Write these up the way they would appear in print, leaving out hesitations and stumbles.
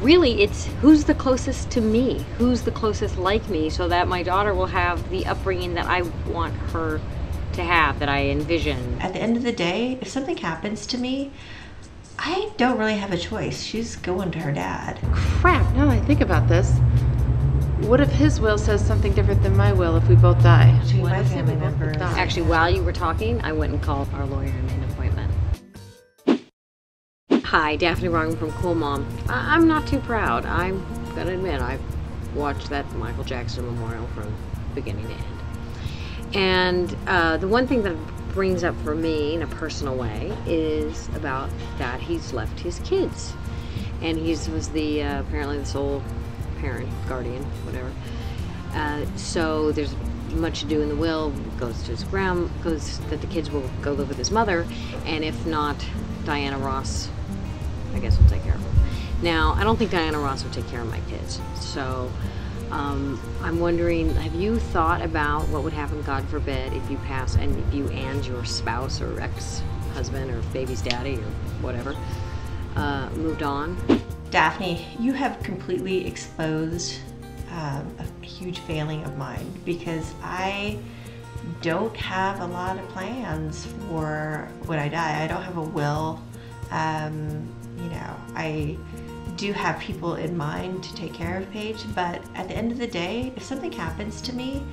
really it's who's the closest to me, who's the closest like me, so that my daughter will have the upbringing that I want her to have, that I envision. At the end of the day, if something happens to me, I don't really have a choice. She's going to her dad. Crap, now that I think about this, what if his will says something different than my will if we both die? My family members. Actually, while you were talking, I went and called our lawyer and made an appointment. Hi, Daphne Brogdon from Cool Mom. I'm not too proud. I'm gonna admit I've watched that Michael Jackson memorial from beginning to end. And the one thing that brings up for me in a personal way is about that he's left his kids. And he was the apparently the sole parent, guardian, whatever. So there's much to do in the will, goes to his goes that the kids will go live with his mother, and if not, Diana Ross, I guess, will take care of them. Now, I don't think Diana Ross would take care of my kids, so I'm wondering, have you thought about what would happen, God forbid, if you pass and if you and your spouse or ex-husband or baby's daddy or whatever moved on? Daphne, you have completely exposed a huge failing of mine, because I don't have a lot of plans for when I die. I don't have a will. You know, I do have people in mind to take care of Paige, but at the end of the day, if something happens to me,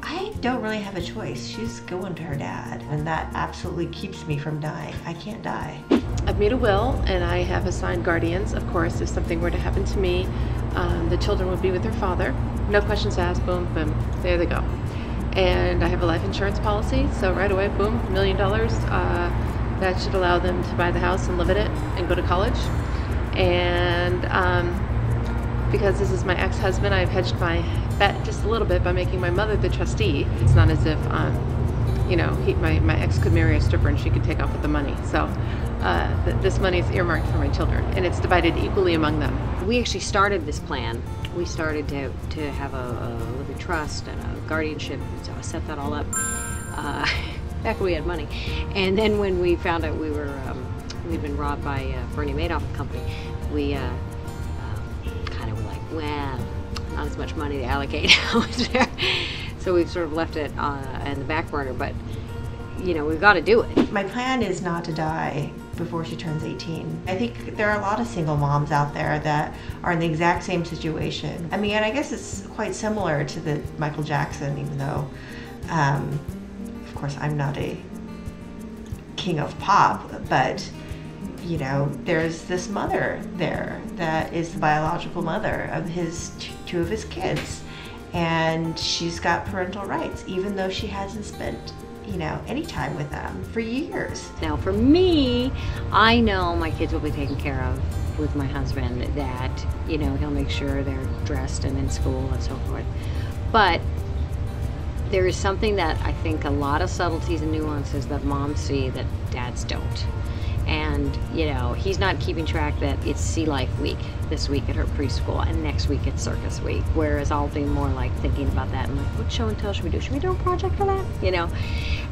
I don't really have a choice. She's going to her dad, and that absolutely keeps me from dying. I can't die. I've made a will and I have assigned guardians. Of course, if something were to happen to me, the children would be with their father. No questions asked, boom, boom, there they go. And I have a life insurance policy, so right away, boom, $1 million. That should allow them to buy the house and live in it and go to college. And because this is my ex-husband, I've hedged my bet just a little bit by making my mother the trustee. It's not as if, you know, my ex could marry a stripper and she could take off with the money. So this money is earmarked for my children, and it's divided equally among them. We actually started this plan. We started to have a living trust and a guardianship, so I set that all up back when we had money. And then when we found out we'd been robbed by Bernie Madoff company, we kind of were like, well, not as much money to allocate now is there. So we've sort of left it in the back burner, but you know, we've got to do it. My plan is not to die before she turns 18. I think there are a lot of single moms out there that are in the exact same situation. I mean, and I guess it's quite similar to the Michael Jackson, even though, of course, I'm not a king of pop, but you know, there's this mother there that is the biological mother of two of his kids, and she's got parental rights, even though she hasn't spent, you know, any time with them for years. Now for me, I know my kids will be taken care of with my husband, that, you know, he'll make sure they're dressed and in school and so forth. But there is something that I think a lot of subtleties and nuances that moms see that dads don't. And, you know, he's not keeping track that it's Sea Life Week this week at her preschool, and next week it's Circus Week. Whereas I'll be more like thinking about that and like, what show and tell should we do? Should we do a project for that? You know?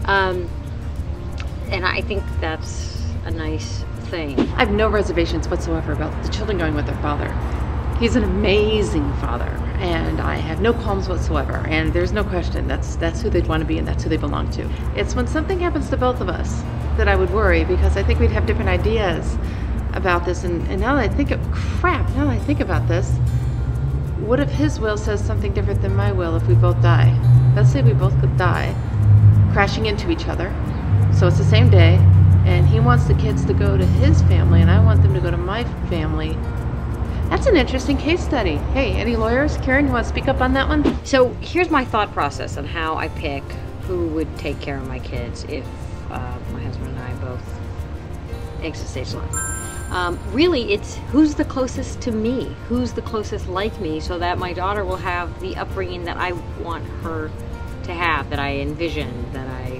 And I think that's a nice thing. I have no reservations whatsoever about the children going with their father. He's an amazing father, and I have no qualms whatsoever, and there's no question that's who they'd want to be and that's who they belong to. It's when something happens to both of us that I would worry, because I think we'd have different ideas about this, and now that I think now that I think about this, what if his will says something different than my will if we both die? Let's say we both could die crashing into each other, so it's the same day, and he wants the kids to go to his family and I want them to go to my family. That's an interesting case study. Hey, any lawyers? Karen, you want to speak up on that one? So here's my thought process on how I pick who would take care of my kids if my husband and I both exit stage left. Really, it's who's the closest to me, who's the closest like me, so that my daughter will have the upbringing that I want her to have, that I envision, that I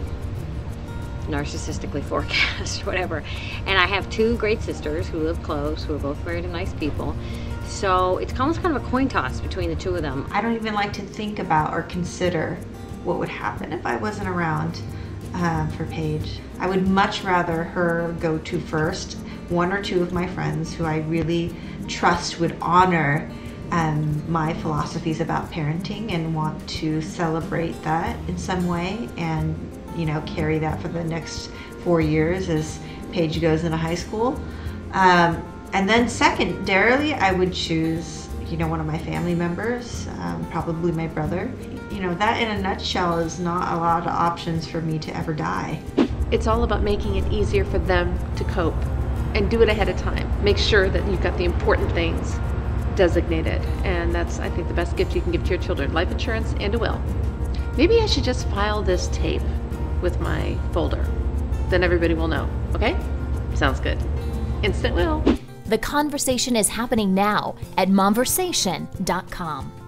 narcissistically forecast, whatever. And I have two great sisters who live close, who are both married to nice people. So it's almost kind of a coin toss between the two of them. I don't even like to think about or consider what would happen if I wasn't around for Paige. I would much rather her go to first one or two of my friends who I really trust would honor my philosophies about parenting and want to celebrate that in some way, and carry that for the next 4 years as Paige goes into high school. And then secondarily, I would choose one of my family members, probably my brother. That in a nutshell is not a lot of options for me to ever die. It's all about making it easier for them to cope, and do it ahead of time. Make sure that you've got the important things designated, and that's, I think, the best gift you can give to your children: life insurance and a will. Maybe I should just file this tape with my folder. Then everybody will know, okay? Sounds good. Instant will. The conversation is happening now at momversation.com.